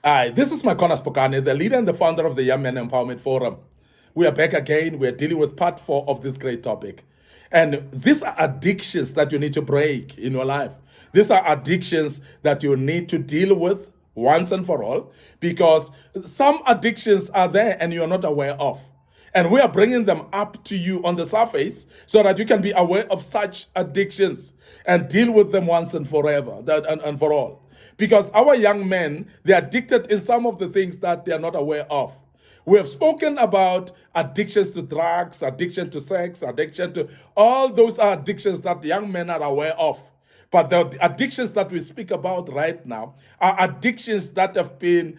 Hi, this is Micornus Phokane, the leader and the founder of the Young Men Empowerment Forum. We are back again. We are dealing with part 4 of this great topic. And these are addictions that you need to break in your life. These are addictions that you need to deal with once and for all, because some addictions are there and you're not aware of. And we are bringing them up to you on the surface so that you can be aware of such addictions and deal with them once and forever and for all. Because our young men, they're addicted in some of the things that they are not aware of. We have spoken about addictions to drugs, addiction to sex, addiction to all those are addictions that young men are aware of. But the addictions that we speak about right now are addictions that have been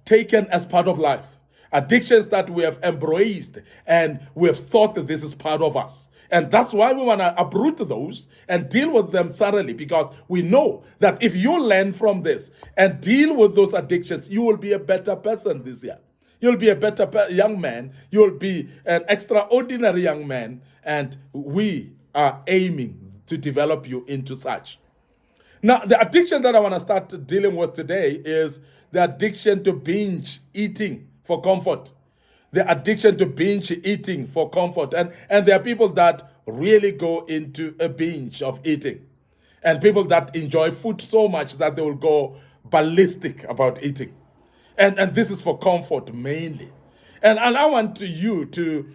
taken as part of life. Addictions that we have embraced and we have thought that this is part of us. And that's why we want to uproot those and deal with them thoroughly, because we know that if you learn from this and deal with those addictions, you will be a better person this year. You'll be a better young man. You'll be an extraordinary young man. And we are aiming to develop you into such. Now, the addiction that I want to start dealing with today is the addiction to binge eating for comfort. The addiction to binge eating for comfort. And there are people that really go into a binge of eating. And people that enjoy food so much that they will go ballistic about eating. And this is for comfort mainly. And I want you to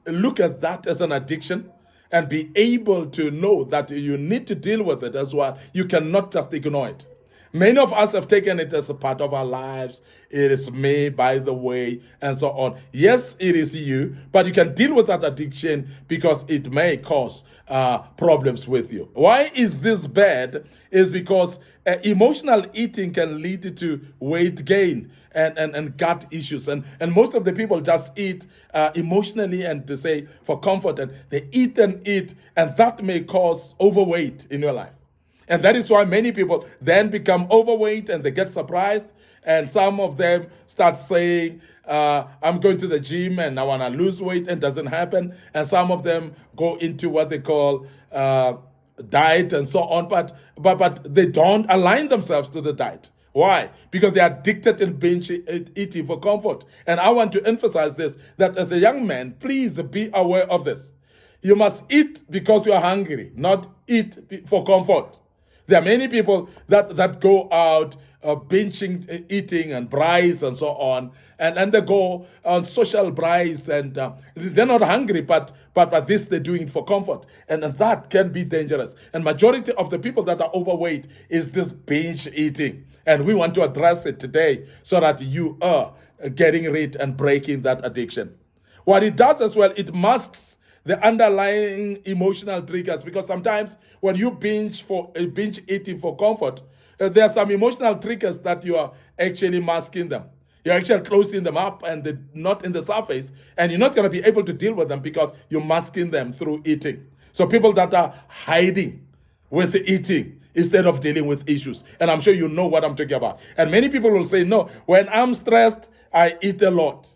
look at that as an addiction and be able to know that you need to deal with it as well. You cannot just ignore it. Many of us have taken it as a part of our lives. It is me, by the way, and so on. Yes, it is you, but you can deal with that addiction because it may cause problems with you. Why is this bad? Is because emotional eating can lead to weight gain and gut issues. And most of the people just eat emotionally and to say for comfort, and they eat, and that may cause overweight in your life. And that is why many people then become overweight and they get surprised. And some of them start saying, I'm going to the gym and I want to lose weight, and it doesn't happen. And some of them go into what they call diet and so on. But they don't align themselves to the diet. Why? Because they are addicted in binge eating for comfort. And I want to emphasize this, that as a young man, please be aware of this. You must eat because you are hungry, not eat for comfort. There are many people that go out binging, eating and braais and so on, and they go on social braais, and they're not hungry, but this they're doing it for comfort, and that can be dangerous. And majority of the people that are overweight is this binge eating, and we want to address it today so that you are getting rid and breaking that addiction. What it does as well, it masks the underlying emotional triggers, because sometimes when you binge eating for comfort, there are some emotional triggers that you are actually masking them. You're actually closing them up and they're not in the surface, and you're not going to be able to deal with them because you're masking them through eating. So people that are hiding with eating instead of dealing with issues, and I'm sure you know what I'm talking about. And many people will say, no, when I'm stressed, I eat a lot.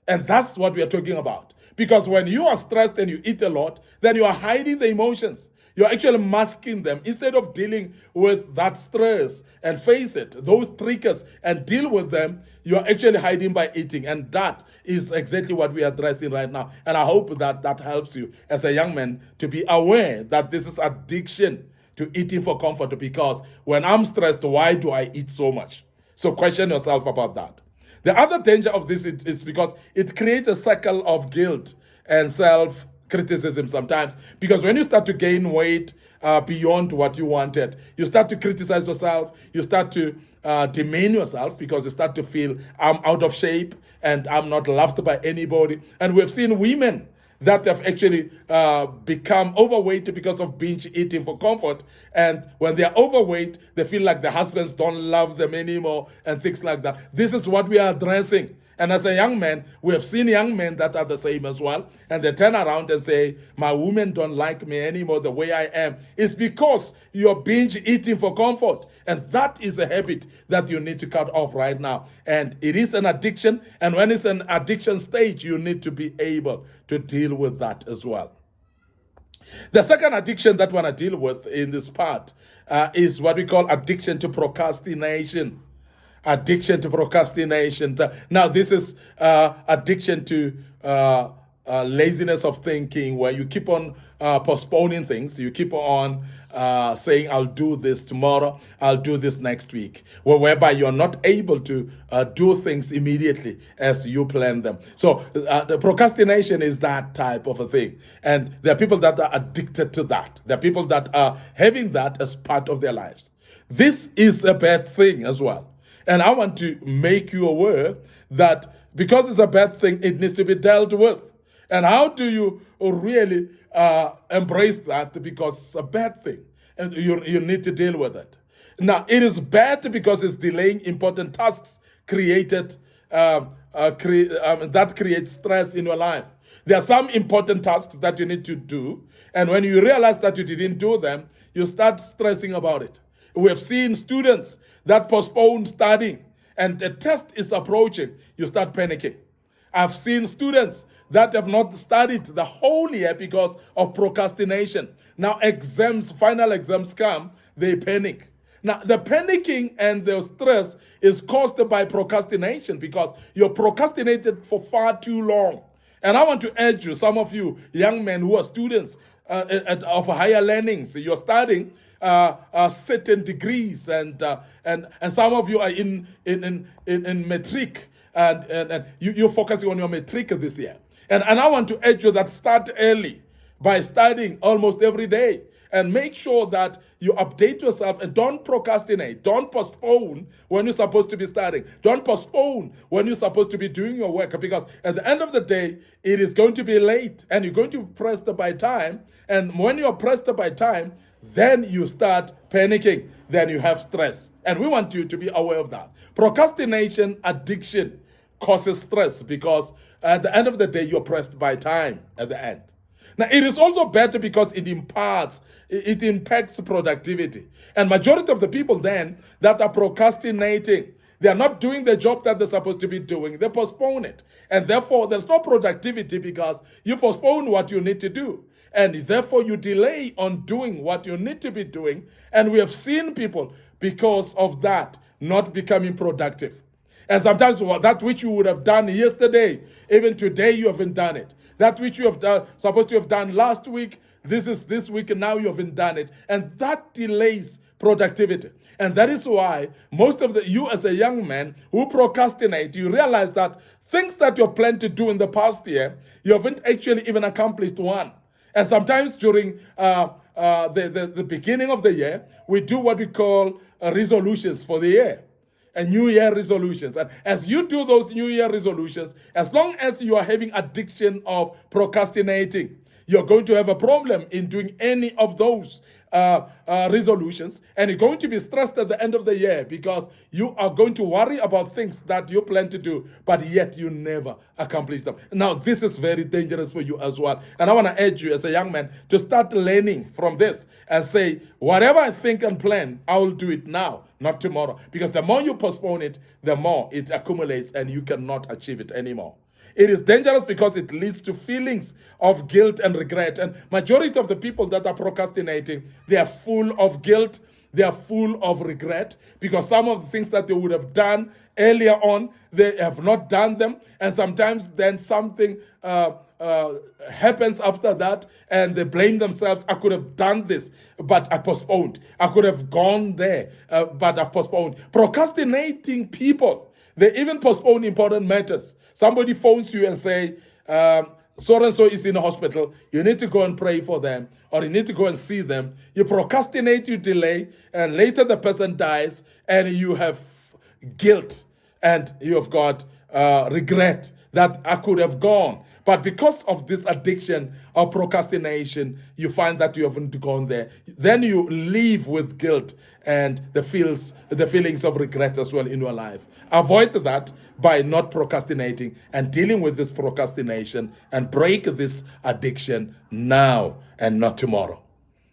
And that's what we are talking about. Because when you are stressed and you eat a lot, then you are hiding the emotions. You're actually masking them. Instead of dealing with that stress and face it, those triggers, and deal with them, you're actually hiding by eating. And that is exactly what we are addressing right now. And I hope that helps you as a young man to be aware that this is addiction to eating for comfort. Because when I'm stressed, why do I eat so much? So question yourself about that. The other danger of this is because it creates a cycle of guilt and self-criticism sometimes. Because when you start to gain weight beyond what you wanted, you start to criticize yourself, you start to demean yourself, because you start to feel, I'm out of shape and I'm not loved by anybody. And we've seen women that have actually become overweight because of binge eating for comfort. And when they're overweight, they feel like their husbands don't love them anymore and things like that. This is what we are addressing. And as a young man, we have seen young men that are the same as well. And they turn around and say, my women don't like me anymore the way I am. It's because you're binge eating for comfort. And that is a habit that you need to cut off right now. And it is an addiction. And when it's an addiction stage, you need to be able to deal with that as well. The second addiction that we want to deal with in this part is what we call addiction to procrastination. addiction to procrastination. Now, this is addiction to laziness of thinking, where you keep on postponing things. You keep on saying, I'll do this tomorrow, I'll do this next week, whereby you're not able to do things immediately as you plan them. So the procrastination is that type of a thing. And there are people that are addicted to that. There are people that are having that as part of their lives. This is a bad thing as well. And I want to make you aware that because it's a bad thing, it needs to be dealt with. And how do you really embrace that? Because it's a bad thing and you need to deal with it. Now, it is bad because it's delaying important tasks that creates stress in your life. There are some important tasks that you need to do, and when you realize that you didn't do them, you start stressing about it. We have seen students that postpone studying, and the test is approaching, you start panicking. I've seen students that have not studied the whole year because of procrastination. Now final exams come, they panic. Now, the panicking and the stress is caused by procrastination because you're procrastinated for far too long. And I want to urge you, some of you young men who are students of higher learnings, you're studying certain degrees, and some of you are in matric, and you're focusing on your matric this year. And I want to urge you that start early by studying almost every day, and make sure that you update yourself and don't procrastinate. Don't postpone when you're supposed to be studying. Don't postpone when you're supposed to be doing your work, because at the end of the day, it is going to be late and you're going to be pressed by time. And when you're pressed by time, then you start panicking. Then you have stress. And we want you to be aware of that. Procrastination, addiction causes stress because at the end of the day, you're pressed by time at the end. Now, it is also better because it impacts productivity. And majority of the people then that are procrastinating, they are not doing the job that they're supposed to be doing. They postpone it. And therefore, there's no productivity because you postpone what you need to do. And therefore, you delay on doing what you need to be doing. And we have seen people, because of that, not becoming productive. And sometimes that which you would have done yesterday, even today you haven't done it. That which you have done, supposed to have done last week, this is this week, and now you haven't done it. And that delays productivity. And that is why most of you as a young man who procrastinate, you realize that things that you have planned to do in the past year, you haven't actually even accomplished one. And sometimes during the beginning of the year, we do what we call resolutions for the year. And New Year resolutions. And as you do those New Year resolutions, as long as you are having addiction of procrastinating, you're going to have a problem in doing any of those resolutions, and you're going to be stressed at the end of the year because you are going to worry about things that you plan to do, but yet you never accomplish them. Now, this is very dangerous for you as well. And I want to urge you as a young man to start learning from this and say, whatever I think and plan, I will do it now, not tomorrow. Because the more you postpone it, the more it accumulates and you cannot achieve it anymore. It is dangerous because it leads to feelings of guilt and regret. And majority of the people that are procrastinating, they are full of guilt, they are full of regret, because some of the things that they would have done earlier on, they have not done them. And sometimes then something happens after that, and they blame themselves. I could have done this, but I postponed. I could have gone there, but I've postponed. Procrastinating people, they even postpone important matters. Somebody phones you and say, so-and-so is in a hospital. You need to go and pray for them, or you need to go and see them. You procrastinate, you delay, and later the person dies, and you have guilt, and you have got regret that I could have gone. But because of this addiction of procrastination, you find that you haven't gone there. Then you live with guilt and the feelings of regret as well in your life. Avoid that by not procrastinating and dealing with this procrastination, and break this addiction now and not tomorrow.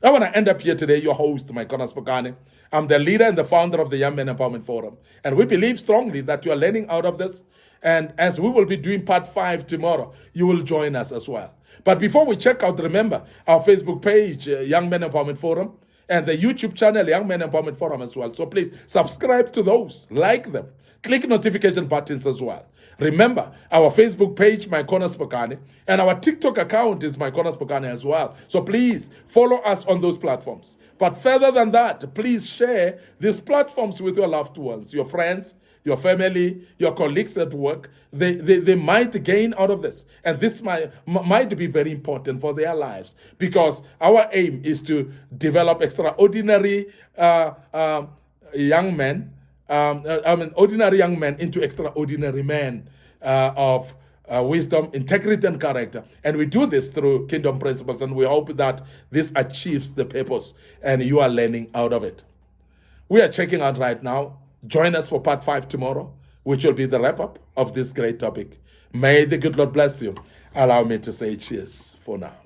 I want to end up here today, your host, Micornus Phokane. I'm the leader and the founder of the Young Men Empowerment Forum. And we believe strongly that you are learning out of this. And as we will be doing part 5 tomorrow, you will join us as well. But before we check out, remember our Facebook page, Young Men Empowerment Forum. and the YouTube channel, Young Men Empowerment Forum as well. So please subscribe to those, like them, click notification buttons as well. Remember, our Facebook page, Micornus Phokane, and our TikTok account is Micornus Phokane as well. So please follow us on those platforms. But further than that, please share these platforms with your loved ones, your friends, your family, your colleagues at work. They might gain out of this. And this might be very important for their lives, because our aim is to develop extraordinary young men, ordinary young men into extraordinary men of wisdom, integrity, and character. And we do this through kingdom principles, and we hope that this achieves the purpose and you are learning out of it. We are checking out right now. Join us for part 5 tomorrow, which will be the wrap-up of this great topic. May the good Lord bless you. Allow me to say cheers for now.